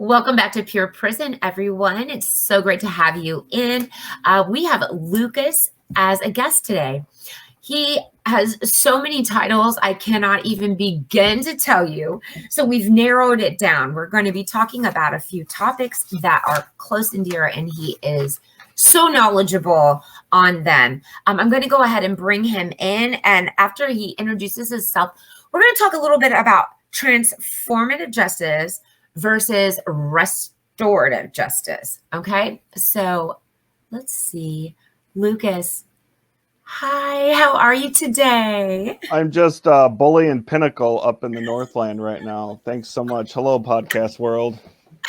Welcome back to Pure Prison, everyone. It's so great to have you in. We have Lucas as a guest today. He has so many titles, I cannot even begin to tell you. So we've narrowed it down. We're going to be talking about a few topics that are close and dear, and he is so knowledgeable on them. I'm going to go ahead and bring him in. And after he introduces himself, we're going to talk a little bit about transformative justice versus restorative justice. Okay, so let's see. Lucas, hi, how are you today? I'm just bullying Pinnacle up in the Northland right now. Thanks so much. Hello, podcast world.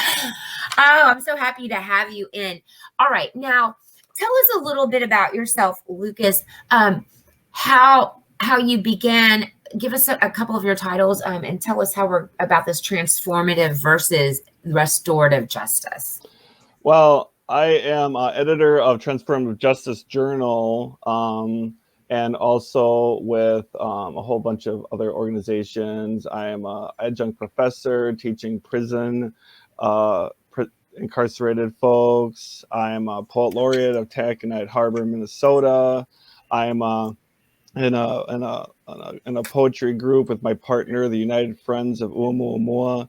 Oh, I'm so happy to have you in. All right, now tell us a little bit about yourself, Lucas. How you began. Give us a couple of your titles, and tell us how we're about this transformative versus restorative justice. Well, I am editor of Transformative Justice Journal, and also with a whole bunch of other organizations. I am an adjunct professor teaching prison incarcerated folks. I am a poet laureate of Taconite Harbor, Minnesota. I am in a poetry group with my partner, the United Friends of Oumuamua.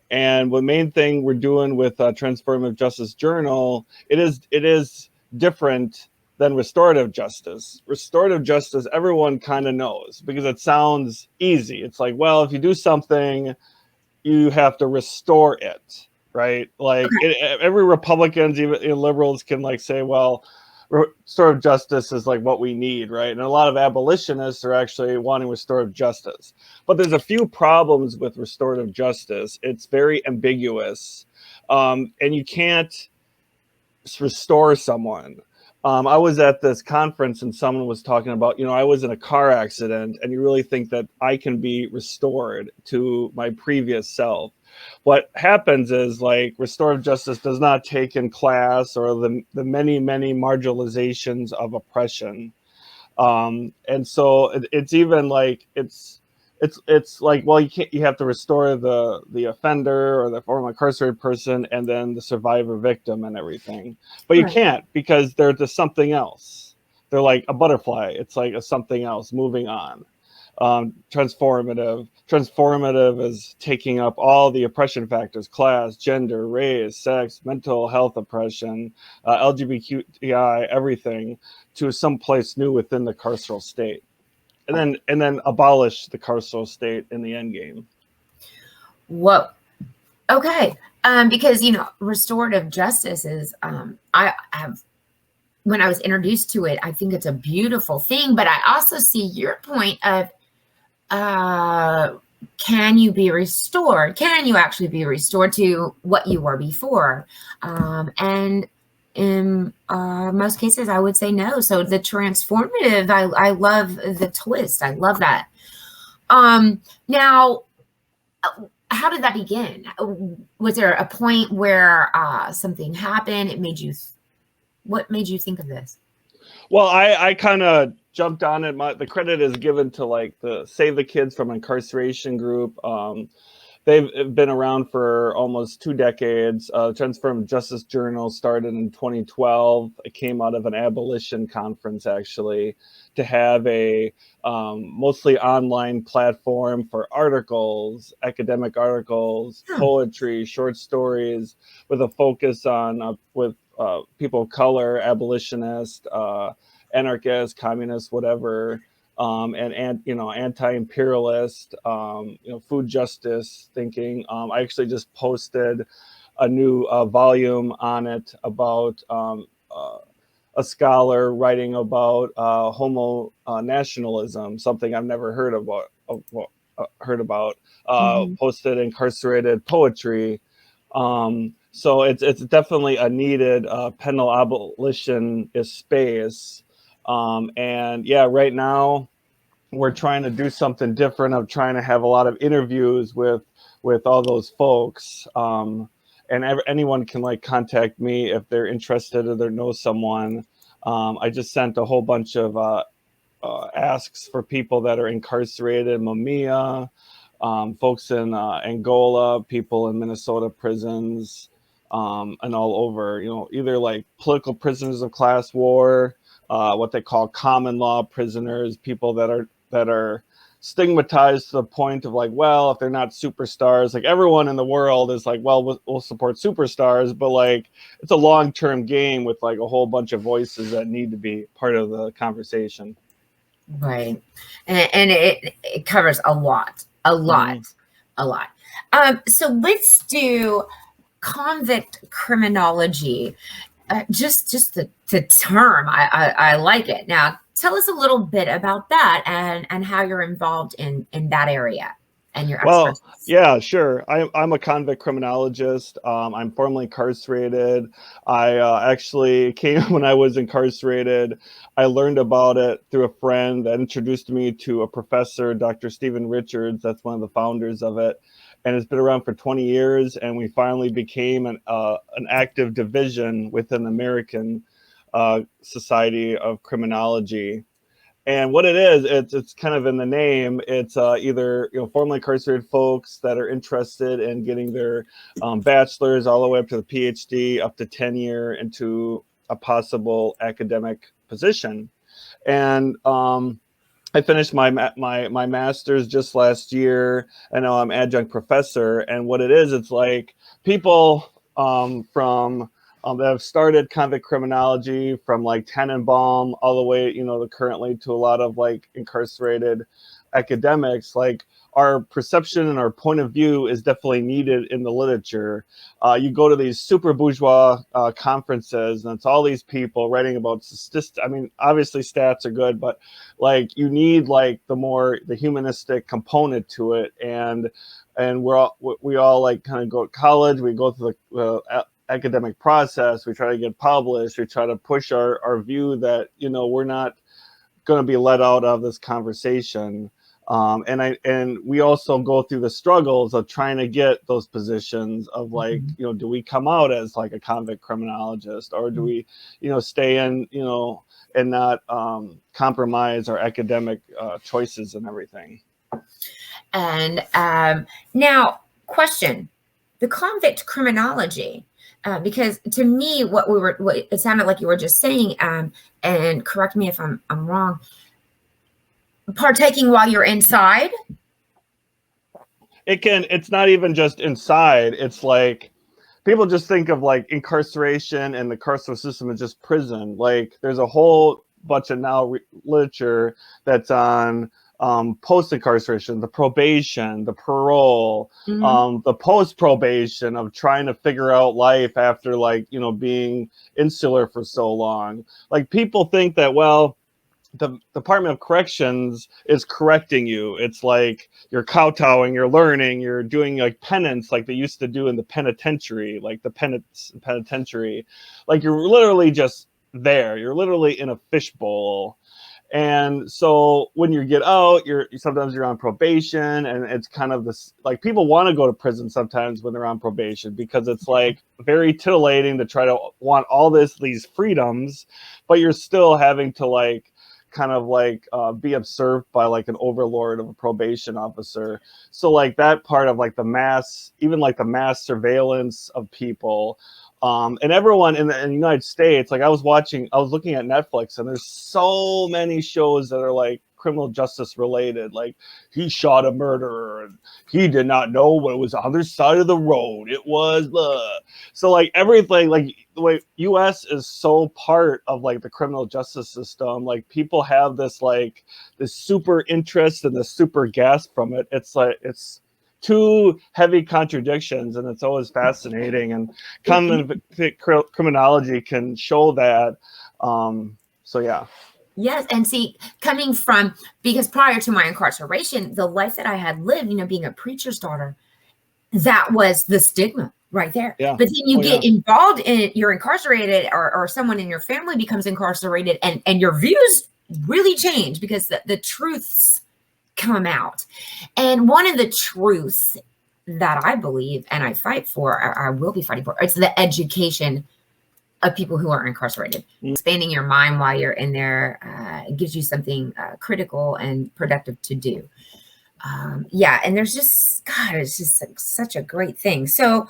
And the main thing we're doing with Transformative Justice Journal, it is different than restorative justice. Restorative justice, everyone kind of knows because it sounds easy. It's like, well, if you do something, you have to restore it, right? Like every Republicans, even liberals, can like say, well, restorative justice is like what we need, right? And a lot of abolitionists are actually wanting restorative justice. But there's a few problems with restorative justice. It's very ambiguous, and you can't restore someone. I was at this conference and someone was talking about, I was in a car accident, and you really think that I can be restored to my previous self. What happens is like restorative justice does not take in class or the many marginalizations of oppression, and so it's even like it's like, well, you have to restore the offender or the former incarcerated person and then the survivor victim and everything, but you can't because they're just something else. They're like a butterfly. It's like a something else moving on. Transformative is taking up all the oppression factors: class, gender, race, sex, mental health oppression, LGBTQI, everything, to some place new within the carceral state, and then abolish the carceral state in the end game. Whoa. Okay. Because restorative justice is I have, when I was introduced to it, I think it's a beautiful thing, but I also see your point of can you be restored? Can you actually be restored to what you were before? And in most cases, I would say no. So the transformative, I love the twist. I love that. Now, how did that begin? Was there a point where something happened? What made you think of this? Well, I kind of jumped on it. The credit is given to like the Save the Kids from Incarceration group. They've been around for almost 2 decades. Transformative Justice Journal started in 2012. It came out of an abolition conference, actually, to have a mostly online platform for articles, academic articles, poetry, short stories, with a focus on people of color, abolitionists, anarchists, communists, whatever. And anti-imperialist, food justice thinking. I actually just posted a new volume on it about a scholar writing about homo nationalism, something I've never heard about. Posted incarcerated poetry. So it's definitely a needed penal abolitionist space. And yeah, right now we're trying to do something different. I'm trying to have a lot of interviews with all those folks. And anyone can like contact me if they're interested or they know someone. I just sent a whole bunch of asks for people that are incarcerated: Mamiya, folks in Angola, people in Minnesota prisons, and all over, either like political prisoners of class war, what they call common law prisoners, people that are stigmatized to the point of like, well, if they're not superstars, like everyone in the world is like, well, we'll support superstars, but like it's a long-term game with like a whole bunch of voices that need to be part of the conversation. Right. And it covers a lot. So let's do convict criminology. Just the term, I like it. Now, tell us a little bit about that and how you're involved in that area and your expertise. Well, yeah, sure. I'm a convict criminologist. I'm formerly incarcerated. I actually came when I was incarcerated. I learned about it through a friend that introduced me to a professor, Dr. Stephen Richards. That's one of the founders of it. And it's been around for 20 years. And we finally became an active division within the American Society of Criminology. And what it is, it's kind of in the name. It's either formerly incarcerated folks that are interested in getting their bachelor's all the way up to the PhD, up to tenure into a possible academic position. And I finished my master's just last year. I know I'm adjunct professor, and what it is, it's like people from that have started convict criminology from like Tannenbaum all the way, currently to a lot of like incarcerated academics. Like our perception and our point of view is definitely needed in the literature. You go to these super bourgeois conferences, and it's all these people writing about statistics. I mean, obviously stats are good, but like you need like the humanistic component to it. And we all like kind of go to college. We go through the academic process. We try to get published. We try to push our view that we're not going to be let out of this conversation. And we also go through the struggles of trying to get those positions of like, do we come out as like a convict criminologist, or do we, stay in, and not compromise our academic choices and everything. And now, question: the convict criminology. Because to me, what it sounded like you were just saying, and correct me if I'm wrong, partaking while you're inside. It's not even just inside. It's like people just think of like incarceration and the carceral system as just prison. Like there's a whole bunch of literature that's on post-incarceration, the probation, the parole, the post-probation of trying to figure out life after like, being insular for so long. Like people think that, well, the Department of Corrections is correcting you. It's like you're kowtowing, you're learning, you're doing like penance like they used to do in the penitentiary, like the penitentiary. Like you're literally just there. You're literally in a fishbowl. And so when you get out, sometimes you're on probation, and it's kind of this, like people want to go to prison sometimes when they're on probation because it's like very titillating to try to want all these freedoms, but you're still having to like kind of like be observed by like an overlord of a probation officer. So like that part of like the mass surveillance of people. And everyone in the United States, like I was looking at Netflix, and there's so many shows that are like criminal justice related. Like he shot a murderer and he did not know what was on the other side of the road. It was so like everything, like the way US is so part of like the criminal justice system. Like people have this super interest and this super gasp from it. It's like, it's two heavy contradictions, and it's always fascinating, and convict criminology can show that. So yeah. Yes, and see, coming from, because prior to my incarceration, the life that I had lived, being a preacher's daughter, that was the stigma right there. Yeah. But then you get involved in it, you're incarcerated, or someone in your family becomes incarcerated, and your views really change because the truths come out. And one of the truths that I believe and I fight for, I will be fighting for, it's the education of people who are incarcerated. Expanding your mind while you're in there gives you something critical and productive to do. Yeah, and there's just, God, it's just like such a great thing. So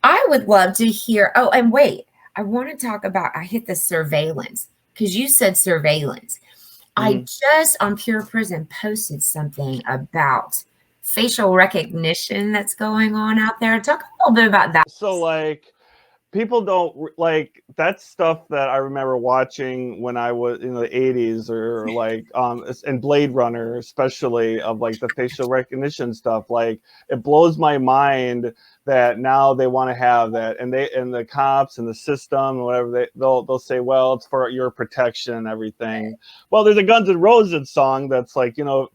I would love to hear. Oh, and wait, I want to talk about, I hit the surveillance because you said surveillance. I Mhm. just on Pure Prison posted something about facial recognition that's going on out there. Talk a little bit about that. So like people don't like that's stuff that I remember watching when I was in the 80s or like and Blade Runner especially of like the facial recognition stuff. Like it blows my mind that now they want to have that and the cops and the system and whatever they'll say, well, it's for your protection and everything. Well, there's a Guns N' Roses song that's like,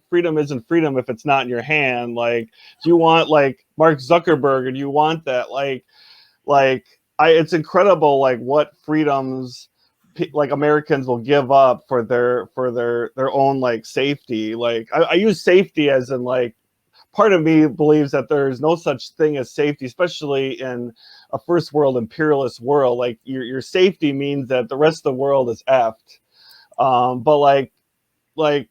freedom isn't freedom if it's not in your hand. Like, do you want like Mark Zuckerberg or do you want that like it's incredible like what freedoms like Americans will give up for their own like safety. Like I use safety as in like part of me believes that there's no such thing as safety, especially in a first world imperialist world. Like your safety means that the rest of the world is effed. But like the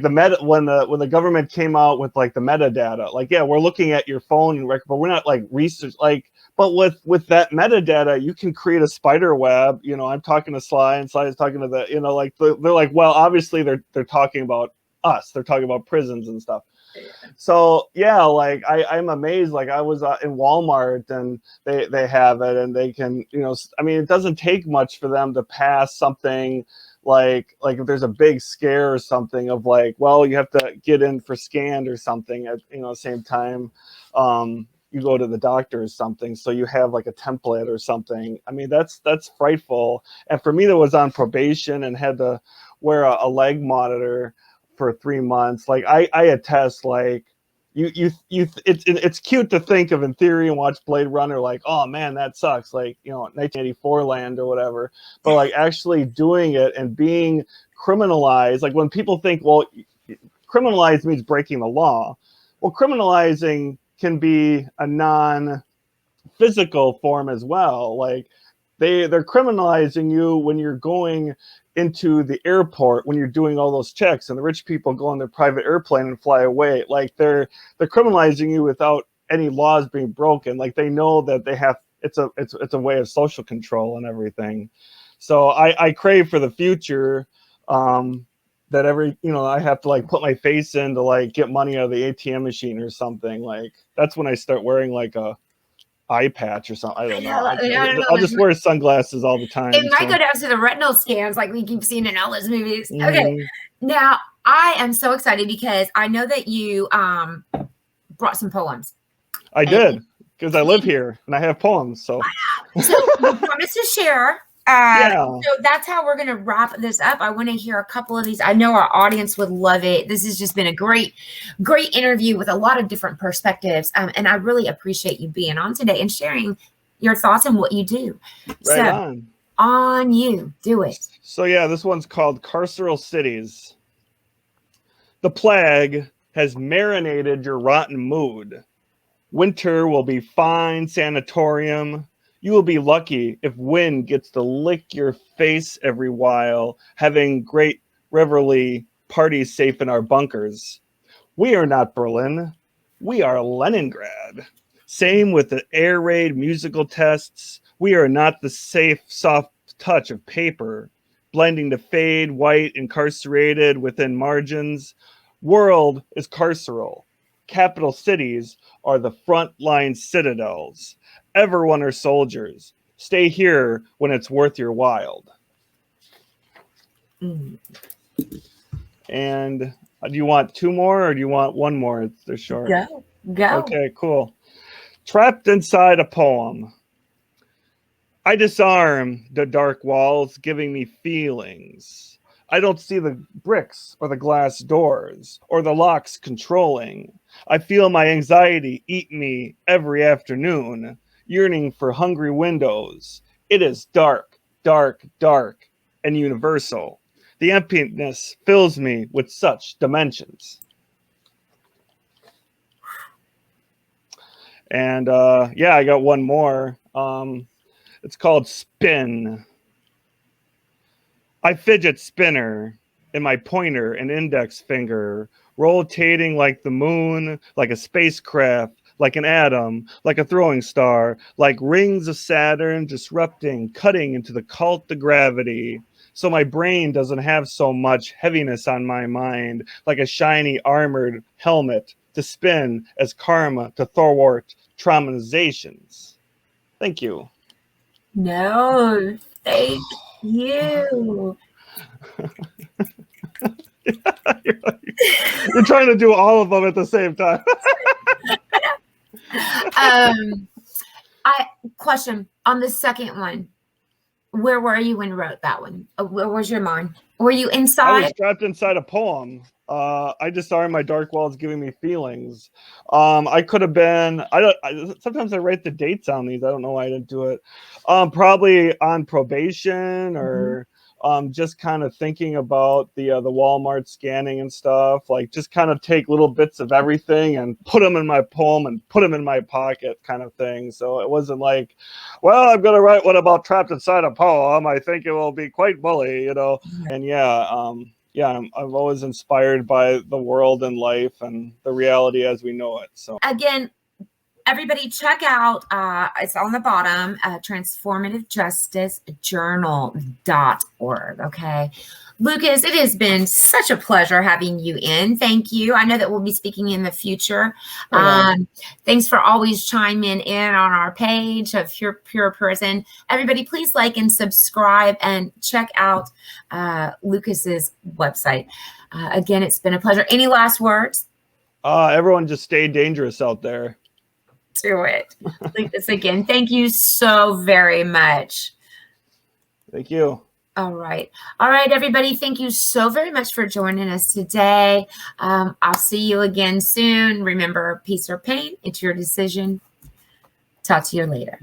meta when the government came out with like the metadata, like yeah, we're looking at your phone and record, but we're not like research like. But with that metadata, you can create a spider web. I'm talking to Sly, and Sly is talking to like they're like, well, obviously they're talking about us. They're talking about prisons and stuff. So yeah, like I'm amazed. Like I was in Walmart and they have it, and they can, I mean, it doesn't take much for them to pass something like if there's a big scare or something of like, well, you have to get in for scanned or something at same time you go to the doctor or something, so you have like a template or something. I mean, that's frightful. And for me that was on probation and had to wear a leg monitor for 3 months, like I attest, like it's cute to think of in theory and watch Blade Runner like, oh man, that sucks, like 1984 land or whatever. But like actually doing it and being criminalized, like when people think, well, criminalized means breaking the law. Well, criminalizing can be a non-physical form as well. Like they're criminalizing you when you're going into the airport, when you're doing all those checks, and the rich people go on their private airplane and fly away. Like they're criminalizing you without any laws being broken. Like they know that they have, it's a way of social control and everything. So I crave for the future, that I have to like put my face in to like get money out of the ATM machine or something. Like that's when I start wearing like a eye patch or something. I don't know. I'll just wear sunglasses all the time. It might go down to the retinal scans like we keep seeing in all those movies. Mm-hmm. Okay. Now I am so excited because I know that you brought some poems. I did, because I live here and I have poems. So you promised to share. Yeah. So that's how we're going to wrap this up. I want to hear a couple of these. I know our audience would love it. This has just been a great interview with a lot of different perspectives. And I really appreciate you being on today and sharing your thoughts and what you do. Right on you. Do it. So yeah, this one's called Carceral Cities. The plague has marinated your rotten mood. Winter will be fine sanatorium. You will be lucky if wind gets to lick your face every while, having great revelry parties safe in our bunkers. We are not Berlin. We are Leningrad. Same with the air raid musical tests. We are not the safe, soft touch of paper, blending to fade, white, incarcerated within margins. World is carceral. Capital cities are the frontline citadels. Everyone are soldiers. Stay here when it's worth your while. Mm. And do you want two more or do you want one more? They're short. Go. Okay, cool. Trapped inside a poem. I disarm the dark walls, giving me feelings. I don't see the bricks or the glass doors or the locks controlling. I feel my anxiety eat me every afternoon, yearning for hungry windows. It is dark, dark, dark, and universal. The emptiness fills me with such dimensions. And yeah, I got one more. It's called Spin. I fidget spinner, and my pointer and index finger, rotating like the moon, like a spacecraft, like an atom, like a throwing star, like rings of Saturn, disrupting, cutting into the cult of gravity. So my brain doesn't have so much heaviness on my mind, like a shiny armored helmet to spin as karma to thwart traumatizations. Thank you. No, thank you. You're trying to do all of them at the same time. Question on the second one. Where were you when you wrote that one? Where was your mind? Were you inside? I was trapped inside a poem. I just saw in my dark walls giving me feelings. I could have been. Sometimes I write the dates on these. I don't know why I didn't do it. Probably on probation or just kind of thinking about the Walmart scanning and stuff. Like just kind of take little bits of everything and put them in my poem and put them in my pocket, kind of thing. So it wasn't like, well, I'm gonna write one about trapped inside a poem. I think it will be quite bully, you know. And I'm always inspired by the world and life and the reality as we know it. So again, everybody check out, it's on the bottom, transformativejusticejournal.org. Okay. Lucas, it has been such a pleasure having you in. Thank you. I know that we'll be speaking in the future. Thanks for always chiming in on our page of Pure Prison. Everybody, please like and subscribe and check out Lucas's website. Again, it's been a pleasure. Any last words? Everyone just stay dangerous out there. Do it. Lucas, again, thank you so very much. Thank you. All right, everybody. Thank you so very much for joining us today. I'll see you again soon. Remember, peace or pain, it's your decision. Talk to you later.